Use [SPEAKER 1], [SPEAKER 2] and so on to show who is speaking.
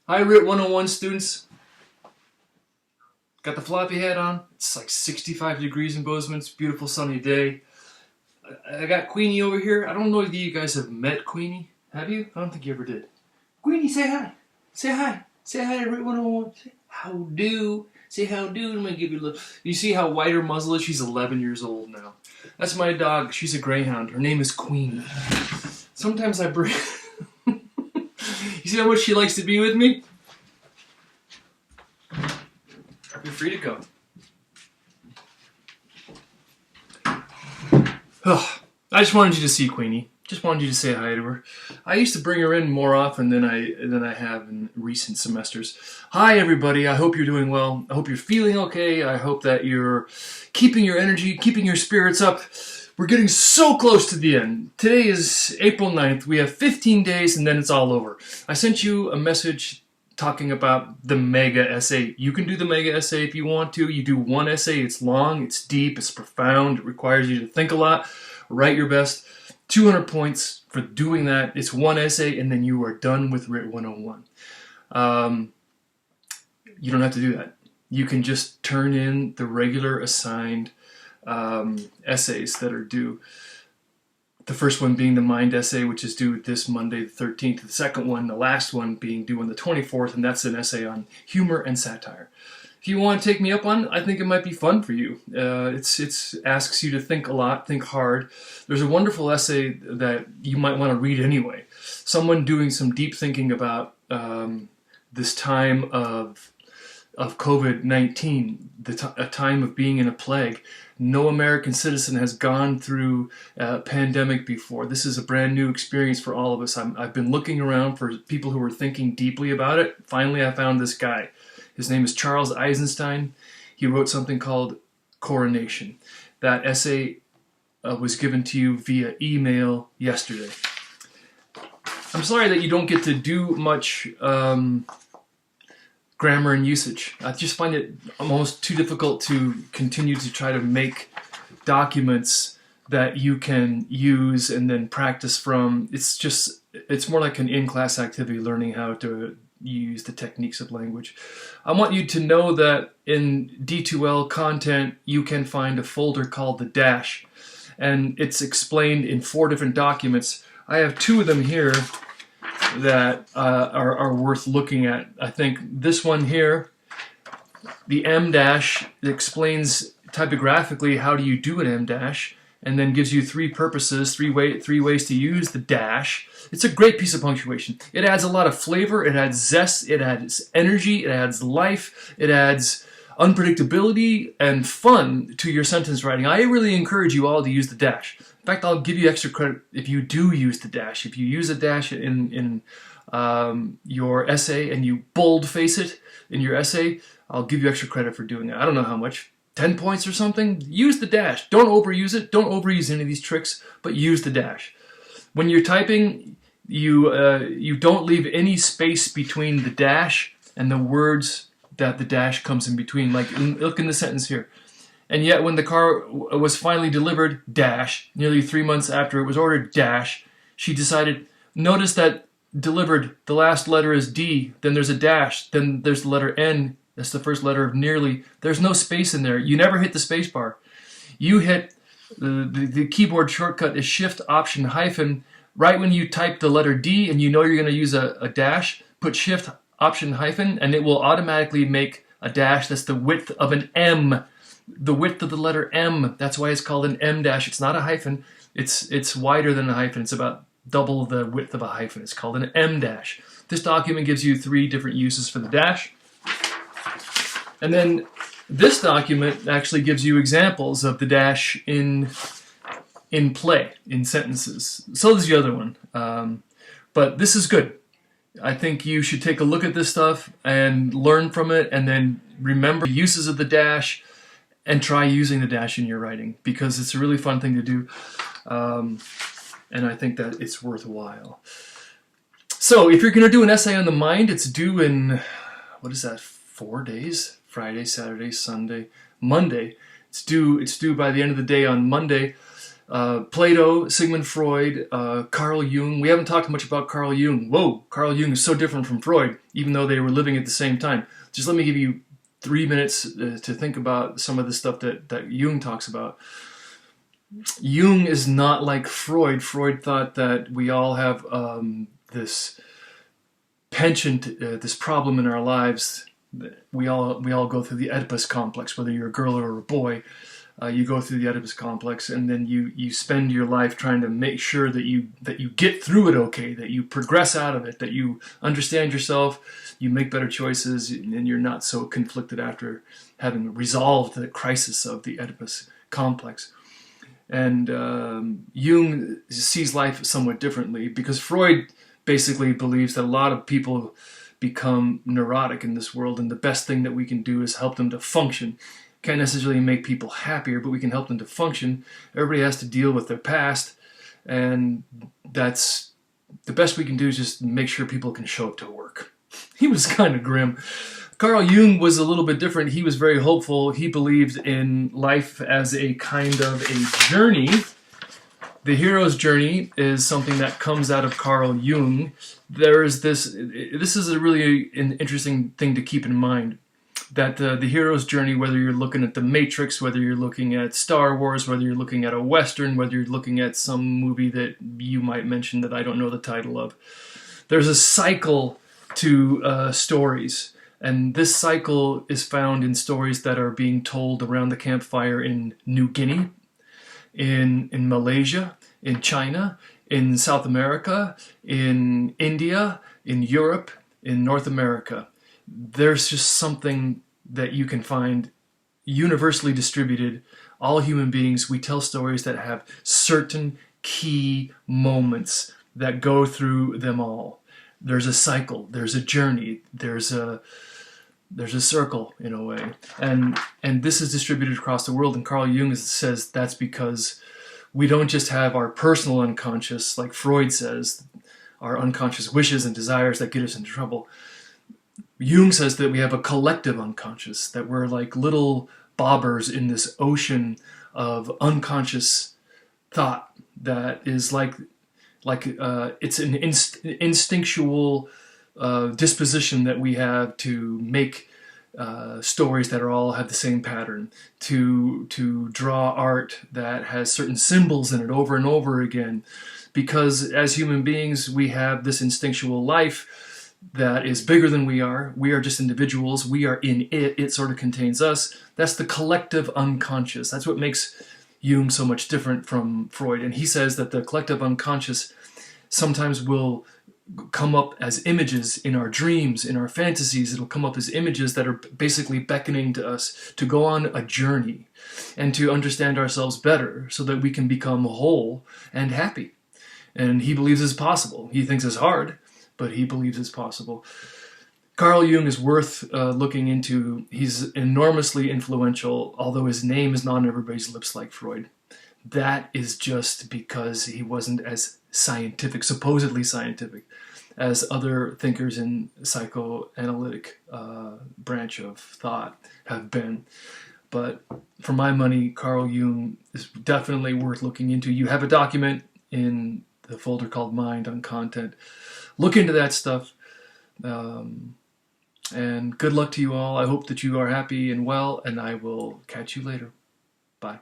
[SPEAKER 1] Hi, RIT 101 students. Got the floppy hat on. It's like 65 degrees in Bozeman. It's a beautiful sunny day. I got Queenie over here. I don't know if you guys have met Queenie. Have you? I don't think you ever did. Queenie, say hi. Say hi. Say hi to RIT 101. Say how do. Say how do. I'm going to give you a little. You see how white her muzzle is? She's 11 years old now. That's my dog. She's a greyhound. Her name is Queenie. Sometimes I bring... You see how much she likes to be with me? You're free to go. Oh, I just wanted you to see Queenie. Just wanted you to say hi to her. I used to bring her in more often than I have in recent semesters. Hi everybody, I hope you're doing well. I hope you're feeling okay. I hope that you're keeping your energy, keeping your spirits up. We're getting so close to the end. Today is April 9th. We have 15 days and then it's all over. I sent you a message talking about the mega essay. You can do the mega essay if you want to. You do one essay, it's long, it's deep, it's profound, it requires you to think a lot, write your best. 200 points for doing that. It's one essay and then you are done with RIT 101. You don't have to do that. You can just turn in the regular assigned essays that are due. The first one being the mind essay, which is due this Monday the 13th. The second one, the last one, being due on the 24th, and that's an essay on humor and satire. If you want to take me up on it, I think it might be fun for you. It asks you to think a lot, think hard. There's a wonderful essay that you might want to read anyway. Someone doing some deep thinking about this time of COVID-19, a time of being in a plague. No American citizen has gone through a pandemic before. This is a brand new experience for all of us. I've been looking around for people who are thinking deeply about it. Finally, I found this guy. His name is Charles Eisenstein. He wrote something called Coronation. That essay was given to you via email yesterday. I'm sorry that you don't get to do much grammar and usage. I just find it almost too difficult to continue to try to make documents that you can use and then practice from. It's more like an in-class activity, learning how to use the techniques of language. I want you to know that in D2L content, you can find a folder called the dash, and it's explained in 4 different documents. I have 2 of them here that are worth looking at. I think this one here, the M dash, explains typographically how do you do an M dash, and then gives you 3 purposes, three ways to use the dash. It's a great piece of punctuation. It adds a lot of flavor, it adds zest, it adds energy, it adds life, it adds unpredictability and fun to your sentence writing. I really encourage you all to use the dash. In fact, I'll give you extra credit if you do use the dash. If you use a dash in your essay and you boldface it in your essay, I'll give you extra credit for doing that. I don't know how much, 10 points or something? Use the dash. Don't overuse it. Don't overuse any of these tricks, but use the dash. When you're typing, you don't leave any space between the dash and the words that the dash comes in between. Like, look in the sentence here. And yet when the car was finally delivered, dash, nearly 3 months after it was ordered, dash, she decided, notice that delivered, the last letter is D, then there's a dash, then there's the letter N, that's the first letter of nearly. There's no space in there. You never hit the space bar. You hit, the keyboard shortcut is Shift Option hyphen. Right when you type the letter D and you know you're going to use a dash, put Shift Option hyphen and it will automatically make a dash that's the width of an M. The width of the letter M, that's why it's called an M dash. It's not a hyphen, it's wider than a hyphen. It's about double the width of a hyphen. It's called an M dash. This document gives you 3 different uses for the dash. And then this document actually gives you examples of the dash in play, in sentences. So does the other one. But this is good. I think you should take a look at this stuff and learn from it, and then remember the uses of the dash and try using the dash in your writing, because it's a really fun thing to do, and I think that it's worthwhile. So if you're going to do an essay on the mind, it's due in, what is that, 4 days? Friday, Saturday, Sunday, Monday. It's due by the end of the day on Monday. Plato, Sigmund Freud, Carl Jung. We haven't talked much about Carl Jung. Whoa, Carl Jung is so different from Freud, even though they were living at the same time. Just let me give you 3 minutes to think about some of the stuff that Jung talks about. Jung is not like Freud. Freud thought that we all have this penchant, this problem in our lives. We all go through the Oedipus complex, whether you're a girl or a boy. You go through the Oedipus complex, and then you spend your life trying to make sure that you get through it okay, that you progress out of it, that you understand yourself, you make better choices, and you're not so conflicted after having resolved the crisis of the Oedipus complex. And Jung sees life somewhat differently, because Freud basically believes that a lot of people become neurotic in this world, and the best thing that we can do is help them to function. Can't necessarily make people happier, but we can help them to function. Everybody has to deal with their past, and that's the best we can do, is just make sure people can show up to work. He was kind of grim. Carl Jung was a little bit different. He was very hopeful. He believed in life as a kind of a journey. The hero's journey is something that comes out of Carl Jung. There is this is a really an interesting thing to keep in mind, that the hero's journey, whether you're looking at The Matrix, whether you're looking at Star Wars, whether you're looking at a Western, whether you're looking at some movie that you might mention that I don't know the title of, there's a cycle to stories. And this cycle is found in stories that are being told around the campfire in New Guinea, in Malaysia, in China, in South America, in India, in Europe, in North America. There's just something that you can find universally distributed. All human beings, we tell stories that have certain key moments that go through them all. There's a cycle, there's a journey, there's a circle in a way, and this is distributed across the world. And Carl Jung says that's because we don't just have our personal unconscious, like Freud says, our unconscious wishes and desires that get us into trouble. Jung says that we have a collective unconscious, that we're like little bobbers in this ocean of unconscious thought that is like it's an instinctual disposition that we have to make stories that all have the same pattern, to draw art that has certain symbols in it over and over again, because as human beings we have this instinctual life that is bigger than we are. We are just individuals. We are in it. It sort of contains us. That's the collective unconscious. That's what makes Jung so much different from Freud. And he says that the collective unconscious sometimes will come up as images in our dreams, in our fantasies. It'll come up as images that are basically beckoning to us to go on a journey and to understand ourselves better so that we can become whole and happy. And he believes it's possible. He thinks it's hard, but he believes it's possible. Carl Jung is worth looking into. He's enormously influential, although his name is not on everybody's lips like Freud. That is just because he wasn't as scientific, supposedly scientific, as other thinkers in psychoanalytic branch of thought have been. But for my money, Carl Jung is definitely worth looking into. You have a document in the folder called Mind on Content. Look into that stuff. And good luck to you all. I hope that you are happy and well, and I will catch you later. Bye.